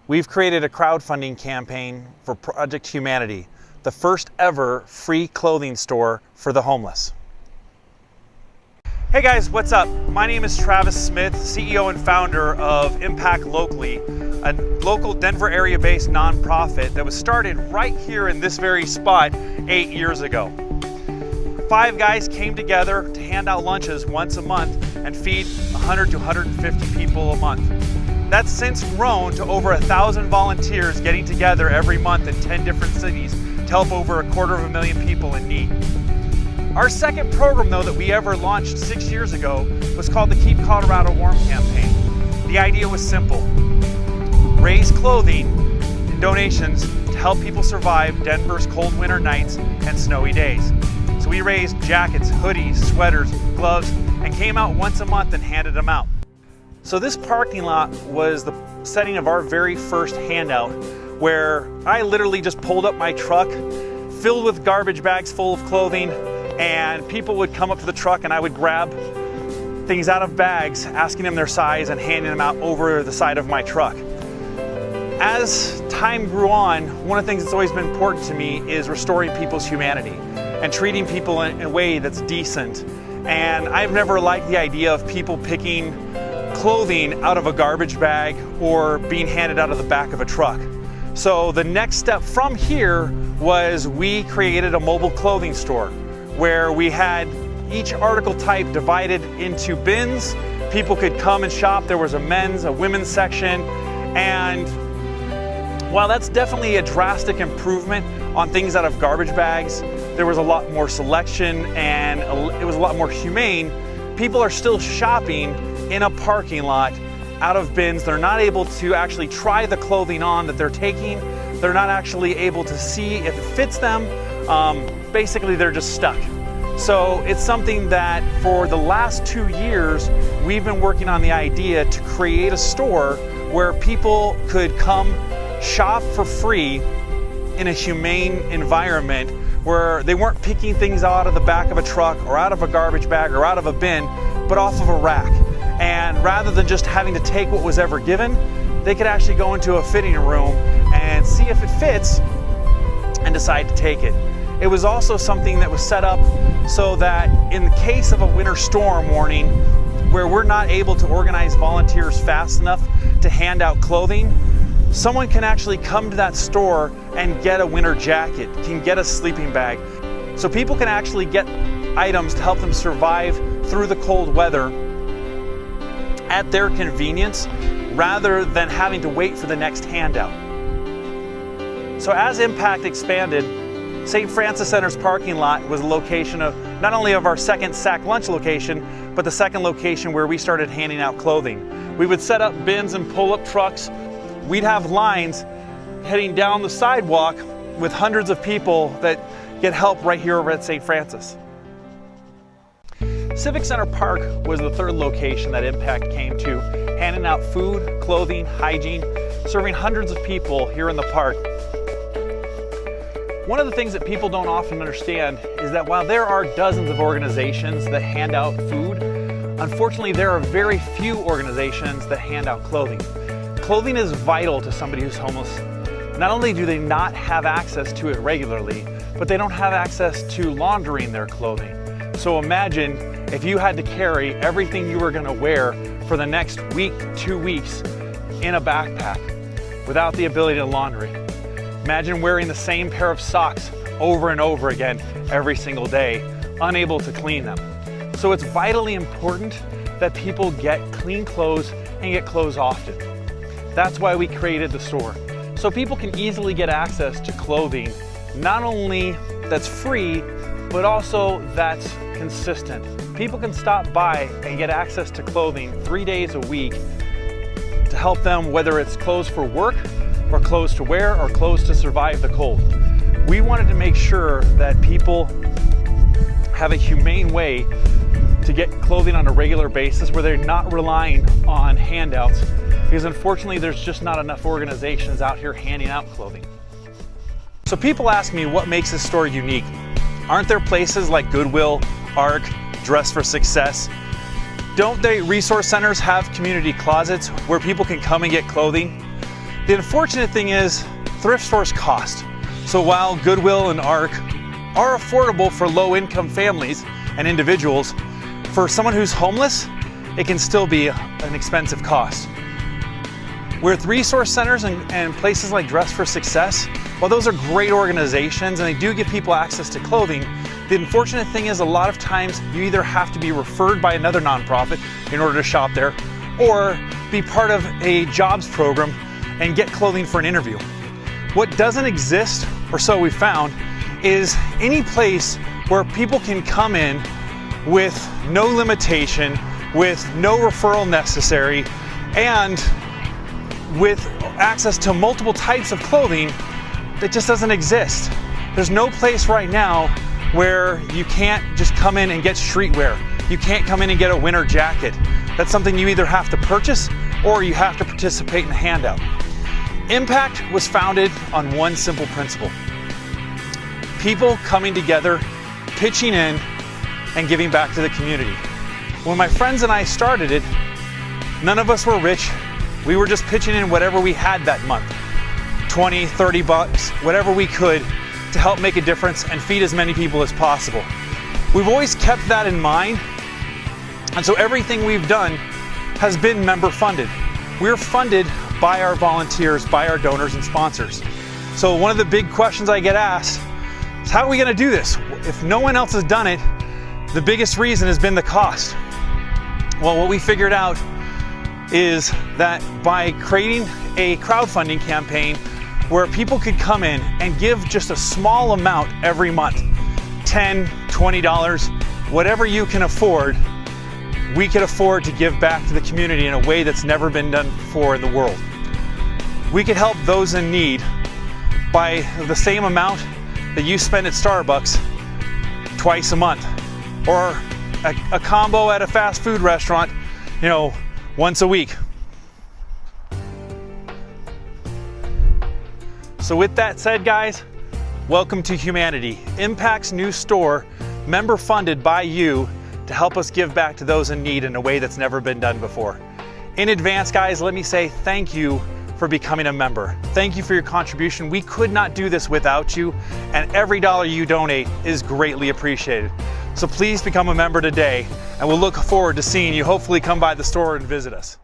we've created a crowdfunding campaign for Project Humanity, the first ever free clothing store for the homeless. Hey guys, what's up? My name is Travis Smith, CEO and founder of Impact Locally, a local Denver area-based nonprofit that was started right here in this very spot 8 years ago. 5 guys came together to hand out lunches once a month and feed 100 to 150 people a month. That's since grown to over 1,000 volunteers getting together every month in 10 different cities to help over 250,000 people in need. Our second program, though, that we ever launched 6 years ago was called the Keep Colorado Warm campaign. The idea was simple: raise clothing and donations to help people survive Denver's cold winter nights and snowy days. So we raised jackets, hoodies, sweaters, gloves, and came out once a month and handed them out. So this parking lot was the setting of our very first handout, where I literally just pulled up my truck filled with garbage bags full of clothing, and people would come up to the truck and I would grab things out of bags, asking them their size and handing them out over the side of my truck. As time grew on, one of the things that's always been important to me is restoring people's humanity and treating people in a way that's decent. And I've never liked the idea of people picking clothing out of a garbage bag or being handed out of the back of a truck. So the next step from here was we created a mobile clothing store where we had each article type divided into bins. People could come and shop. There was a men's, a women's section. And while that's definitely a drastic improvement on things out of garbage bags, there was a lot more selection and it was a lot more humane. People are still shopping in a parking lot out of bins. They're not able to actually try the clothing on that they're taking. They're not actually able to see if it fits them. Basically, they're just stuck. So it's something that for the last 2 years, we've been working on the idea to create a store where people could come shop for free in a humane environment, where they weren't picking things out of the back of a truck or out of a garbage bag or out of a bin, but off of a rack. And rather than just having to take what was ever given, they could actually go into a fitting room and see if it fits and decide to take it. It was also something that was set up so that in the case of a winter storm warning, where we're not able to organize volunteers fast enough to hand out clothing, someone can actually come to that store and get a winter jacket, can get a sleeping bag. So people can actually get items to help them survive through the cold weather at their convenience, rather than having to wait for the next handout. So as Impact expanded, St. Francis Center's parking lot was the location of not only of our second Sack Lunch location, but the second location where we started handing out clothing. We would set up bins and pull up trucks. We'd have lines heading down the sidewalk with hundreds of people that get help right here over at St. Francis. Civic Center Park was the third location that Impact came to, handing out food, clothing, hygiene, serving hundreds of people here in the park. One of the things that people don't often understand is that while there are dozens of organizations that hand out food, unfortunately there are very few organizations that hand out clothing. Clothing is vital to somebody who's homeless. Not only do they not have access to it regularly, but they don't have access to laundering their clothing. So imagine if you had to carry everything you were going to wear for the next week, 2 weeks in a backpack without the ability to launder it. Imagine wearing the same pair of socks over and over again every single day, unable to clean them. So it's vitally important that people get clean clothes and get clothes often. That's why we created the store, so people can easily get access to clothing, not only that's free, but also that's consistent. People can stop by and get access to clothing 3 days a week to help them, whether it's clothes for work or clothes to wear or clothes to survive the cold. We wanted to make sure that people have a humane way to get clothing on a regular basis where they're not relying on handouts, because unfortunately there's just not enough organizations out here handing out clothing. So people ask me what makes this store unique. Aren't there places like Goodwill, ARC, Dress for Success? Don't they resource centers have community closets where people can come and get clothing? The unfortunate thing is thrift stores cost. So while Goodwill and ARC are affordable for low-income families and individuals, for someone who's homeless, it can still be an expensive cost. With resource centers and places like Dress for Success, while those are great organizations and they do give people access to clothing, the unfortunate thing is a lot of times you either have to be referred by another nonprofit in order to shop there, or be part of a jobs program and get clothing for an interview. What doesn't exist, or so we found, is any place where people can come in with no limitation, with no referral necessary, and with access to multiple types of clothing that just doesn't exist. There's no place right now where you can't just come in and get streetwear. You can't come in and get a winter jacket. That's something you either have to purchase or you have to participate in a handout. Impact was founded on one simple principle: people coming together, pitching in, and giving back to the community. When my friends and I started it, none of us were rich. We were just pitching in whatever we had that month, 20, 30 bucks, whatever we could, to help make a difference and feed as many people as possible. We've always kept that in mind, and so everything we've done has been member funded. We're funded by our volunteers, by our donors and sponsors. So one of the big questions I get asked is, how are we going to do this? If no one else has done it, the biggest reason has been the cost. Well, what we figured out is that by creating a crowdfunding campaign where people could come in and give just a small amount every month, $10, $20, whatever you can afford, we could afford to give back to the community in a way that's never been done before in the world. We could help those in need by the same amount that you spend at Starbucks twice a month, or a combo at a fast food restaurant, once a week. So with that said, guys, welcome to Humanity, Impact's new store, member funded by you, to help us give back to those in need in a way that's never been done before. In advance, guys, let me say thank you for becoming a member. Thank you for your contribution. We could not do this without you, and every dollar you donate is greatly appreciated. So please become a member today, and we'll look forward to seeing you hopefully come by the store and visit us.